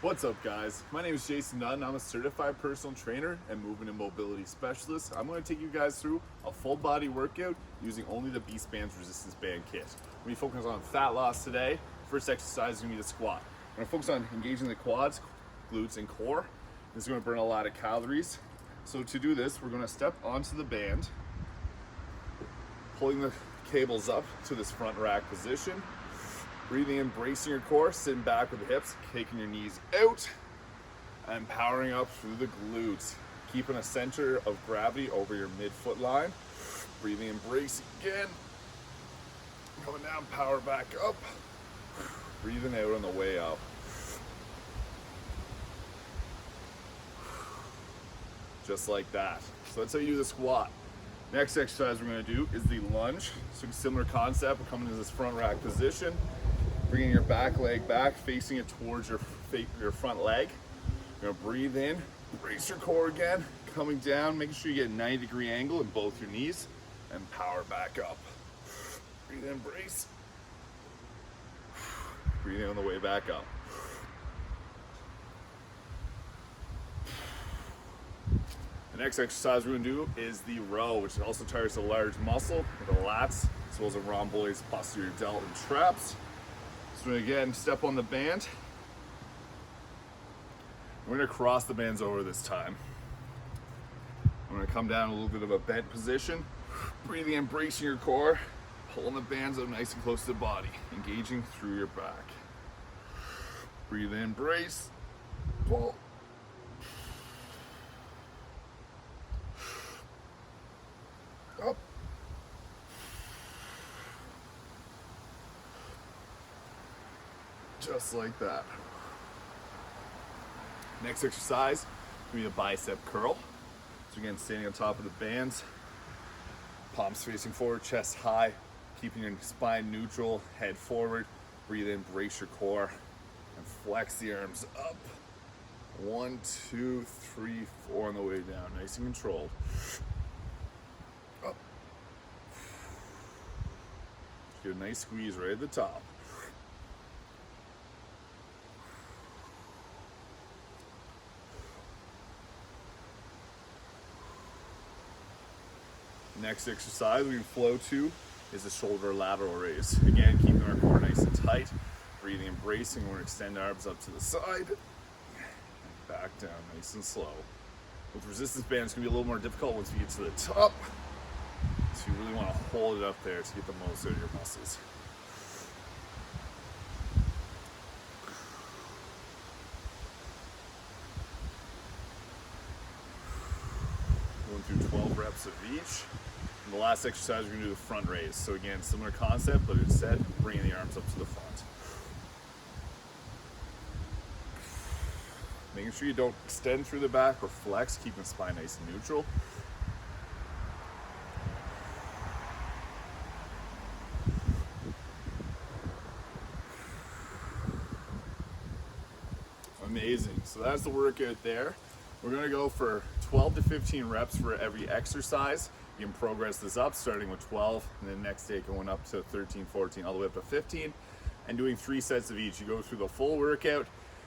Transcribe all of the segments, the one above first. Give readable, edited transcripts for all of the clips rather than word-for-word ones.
What's up, guys? My name is Jason Nunn. I'm a certified personal trainer and movement and mobility specialist. I'm going to take you guys through a full body workout using only the Beast Band's resistance band kit. We're going to focus on fat loss today. First exercise is going to be the squat. We're going to focus on engaging the quads, glutes, and core. This is going to burn a lot of calories. So to do this, we're going to step onto the band, pulling the cables up to this front rack position. Breathing in, bracing your core, sitting back with the hips, kicking your knees out, and powering up through the glutes. Keeping a center of gravity over your mid-foot line. Breathing in, bracing again. Coming down, power back up. Breathing out on the way up. Just like that. So that's how you do the squat. Next exercise we're going to do is the lunge. So similar concept, we're coming into this front rack position. Bringing your back leg back, facing it towards your front leg. You're gonna breathe in, brace your core again, coming down, making sure you get a 90-degree angle in both your knees, and power back up. Breathe in, brace. Breathing on the way back up. The next exercise we're gonna do is the row, which also targets a large muscle, the lats, as well as the rhomboids, posterior delt, and traps. So again, step on the band. We're gonna cross the bands over this time. I'm gonna come down a little bit of a bent position. Breathing in, bracing your core, pulling the bands up nice and close to the body, engaging through your back. Breathe in, brace, pull. Up. Just like that. Next exercise will be a bicep curl. So again, standing on top of the bands, palms facing forward, chest high, keeping your spine neutral, head forward. Breathe in, brace your core, and flex the arms up. 1, 2, 3, 4 on the way down, nice and controlled. Up. Get a nice squeeze right at the top. Next exercise we can flow to is the shoulder lateral raise. Again, keeping our core nice and tight, breathing and bracing. We're going to extend our arms up to the side, and back down nice and slow. With resistance bands, it's going to be a little more difficult once we get to the top. So you really want to hold it up there to get the most out of your muscles. Going through 12 reps of each. And the last exercise, we're going to do the front raise. So again, similar concept, but instead, bringing the arms up to the front. Making sure you don't extend through the back or flex, keeping the spine nice and neutral. Amazing. So that's the workout there. We're going to go for 12 to 15 reps for every exercise. You can progress this up, starting with 12, and then next day going up to 13, 14, all the way up to 15, and doing 3 sets of each. You go through the full workout,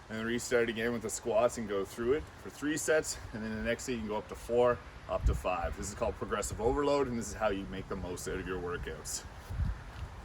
and then restart again with the squats and go through it for 3 sets, and then the next day you can go up to 4, up to 5. This is called progressive overload, and this is how you make the most out of your workouts.